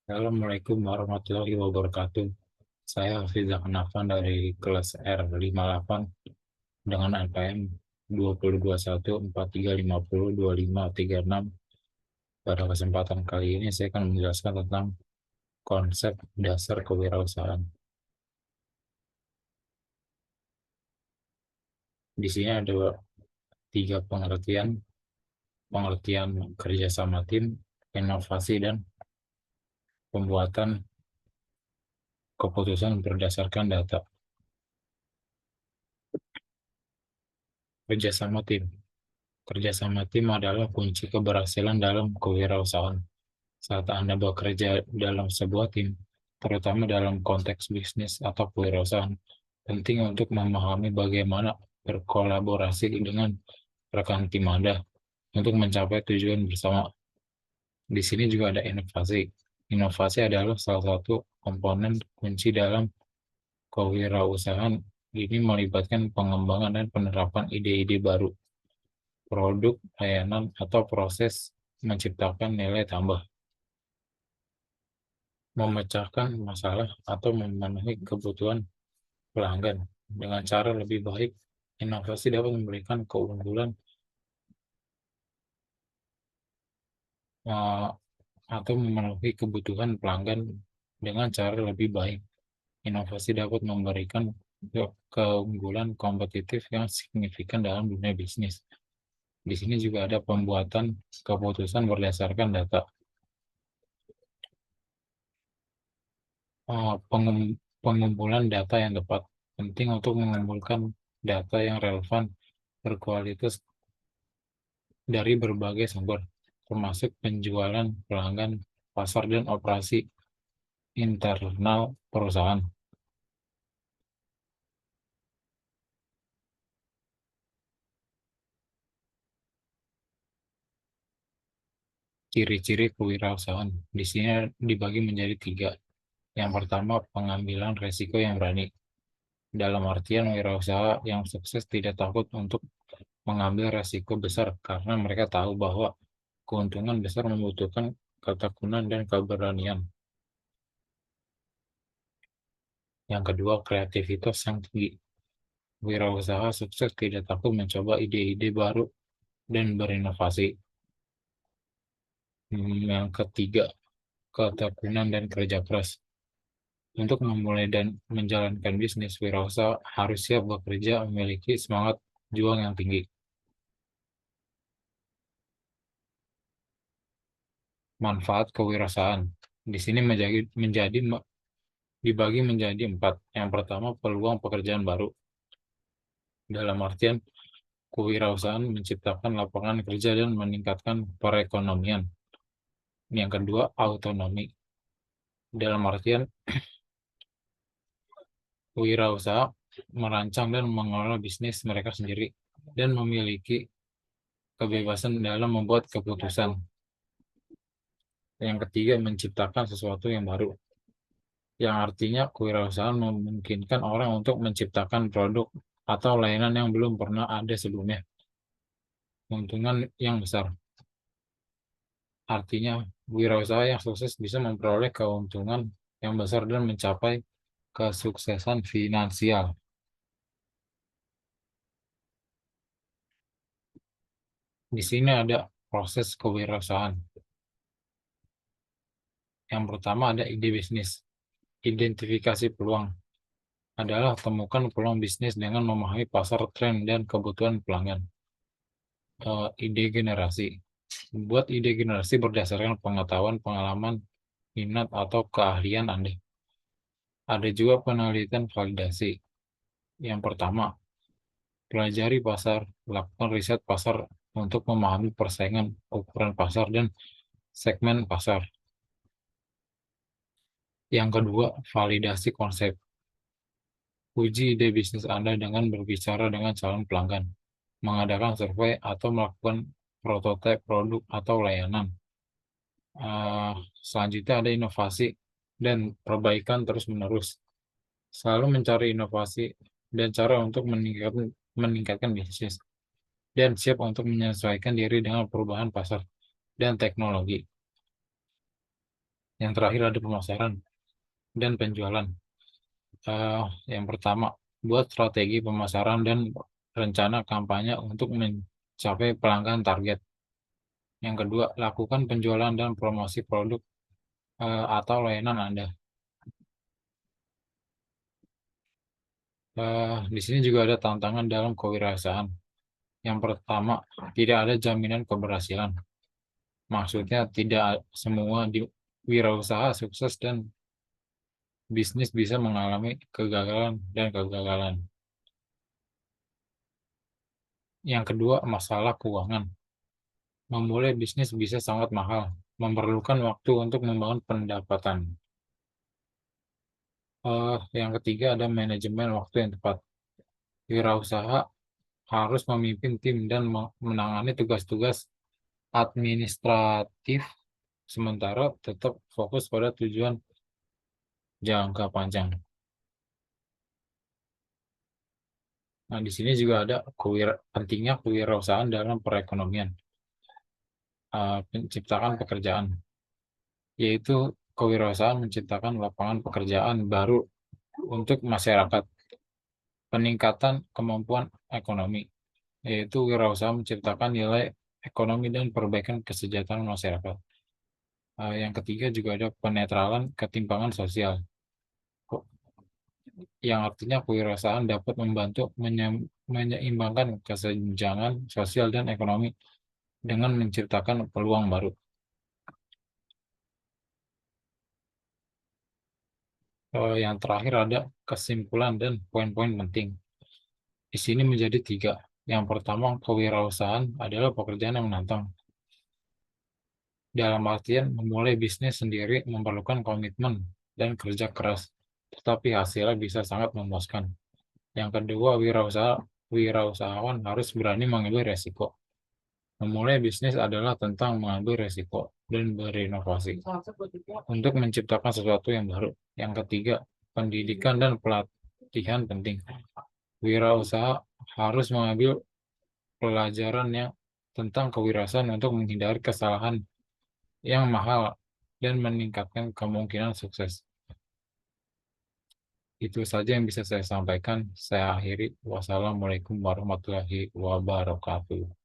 Assalamualaikum warahmatullahi wabarakatuh. Saya Hafizah Hanafan dari kelas R58 dengan NPM 202143502536. Pada kesempatan kali ini saya akan menjelaskan tentang konsep dasar kewirausahaan. Di sini ada tiga pengertian: pengertian kerjasama tim, inovasi, dan pembuatan keputusan berdasarkan data. Kerjasama tim. Kerjasama tim adalah kunci keberhasilan dalam kewirausahaan. Saat Anda bekerja dalam sebuah tim, terutama dalam konteks bisnis atau kewirausahaan, penting untuk memahami bagaimana berkolaborasi dengan rekan tim Anda untuk mencapai tujuan bersama. Di sini juga ada inovasi. Inovasi adalah salah satu komponen kunci dalam kewirausahaan. Ini melibatkan pengembangan dan penerapan ide-ide baru, produk, layanan, atau proses menciptakan nilai tambah, memecahkan masalah, atau memenuhi kebutuhan pelanggan dengan cara lebih baik. Inovasi dapat memberikan keunggulan eh, atau memenuhi kebutuhan pelanggan dengan cara lebih baik. Inovasi dapat memberikan keunggulan kompetitif yang signifikan dalam dunia bisnis. Di sini juga ada pembuatan keputusan berdasarkan data. Pengumpulan data yang tepat. Penting untuk mengumpulkan data yang relevan, berkualitas dari berbagai sumber, termasuk penjualan, pelanggan, pasar, dan operasi internal perusahaan. Ciri-ciri kewirausahaan di sini dibagi menjadi tiga. Yang pertama, pengambilan risiko yang berani. Dalam artian, wirausaha yang sukses tidak takut untuk mengambil risiko besar karena mereka tahu bahwa keuntungan besar membutuhkan ketekunan dan keberanian. Yang kedua, kreativitas yang tinggi. Wirausaha sukses tidak takut mencoba ide-ide baru dan berinovasi. Yang ketiga, ketekunan dan kerja keras. Untuk memulai dan menjalankan bisnis, wirausaha harus siap bekerja, memiliki semangat juang yang tinggi. Manfaat kewirausahaan di sini dibagi menjadi empat. Yang pertama, peluang pekerjaan baru. Dalam artian, kewirausahaan menciptakan lapangan kerja dan meningkatkan perekonomian. Yang kedua, autonomi. Dalam artian, wirausaha merancang dan mengelola bisnis mereka sendiri dan memiliki kebebasan dalam membuat keputusan. Yang ketiga, menciptakan sesuatu yang baru, yang artinya kewirausahaan memungkinkan orang untuk menciptakan produk atau layanan yang belum pernah ada sebelumnya. Keuntungan yang besar, artinya wirausaha yang sukses bisa memperoleh keuntungan yang besar dan mencapai kesuksesan finansial. Di sini ada proses kewirausahaan. Yang pertama ada ide bisnis. Identifikasi peluang adalah temukan peluang bisnis dengan memahami pasar, tren, dan kebutuhan pelanggan. Ide generasi. Buat ide generasi berdasarkan pengetahuan, pengalaman, minat, atau keahlian Anda. Ada juga penelitian validasi. Yang pertama, pelajari pasar, lakukan riset pasar untuk memahami persaingan, ukuran pasar, dan segmen pasar. Yang kedua, validasi konsep. Uji ide bisnis Anda dengan berbicara dengan calon pelanggan, mengadakan survei, atau melakukan prototipe produk atau layanan. Eh, Selanjutnya ada inovasi dan perbaikan terus-menerus. Selalu mencari inovasi dan cara untuk meningkatkan bisnis, dan siap untuk menyesuaikan diri dengan perubahan pasar dan teknologi. Yang terakhir ada pemasaran dan penjualan. Eh, yang pertama, buat strategi pemasaran dan rencana kampanye untuk mencapai pelanggan target. Yang kedua, lakukan penjualan dan promosi produk atau layanan Anda. Di sini juga ada tantangan dalam kewirausahaan. Yang pertama, tidak ada jaminan keberhasilan. Maksudnya tidak semua di wirausaha sukses dan bisnis bisa mengalami kegagalan dan kegagalan. Yang kedua, masalah keuangan. Memulai bisnis bisa sangat mahal, memerlukan waktu untuk membangun pendapatan. Yang ketiga ada manajemen waktu yang tepat. Wirausaha harus memimpin tim dan menangani tugas-tugas administratif sementara tetap fokus pada tujuan jangka panjang. Nah, di sini juga ada pentingnya kewirausahaan dalam perekonomian, penciptakan pekerjaan, yaitu kewirausahaan menciptakan lapangan pekerjaan baru untuk masyarakat, peningkatan kemampuan ekonomi, yaitu wirausaha menciptakan nilai ekonomi dan perbaikan kesejahteraan masyarakat. Yang ketiga juga ada penetralan ketimpangan sosial, yang artinya kewirausahaan dapat membantu menyeimbangkan kesenjangan sosial dan ekonomi dengan menciptakan peluang baru. Yang terakhir ada kesimpulan dan poin-poin penting. Di sini menjadi tiga. Yang pertama, kewirausahaan adalah pekerjaan yang menantang. Dalam artian, memulai bisnis sendiri memerlukan komitmen dan kerja keras, tetapi hasilnya bisa sangat memuaskan. Yang kedua, wirausahawan harus berani mengambil resiko. Memulai bisnis adalah tentang mengambil resiko dan berinovasi untuk menciptakan sesuatu yang baru. Yang ketiga, pendidikan dan pelatihan penting. Wirausaha harus mengambil pelajaran yang tentang kewirausahaan untuk menghindari kesalahan yang mahal dan meningkatkan kemungkinan sukses. Itu saja yang bisa saya sampaikan. Saya akhiri. Wassalamualaikum warahmatullahi wabarakatuh.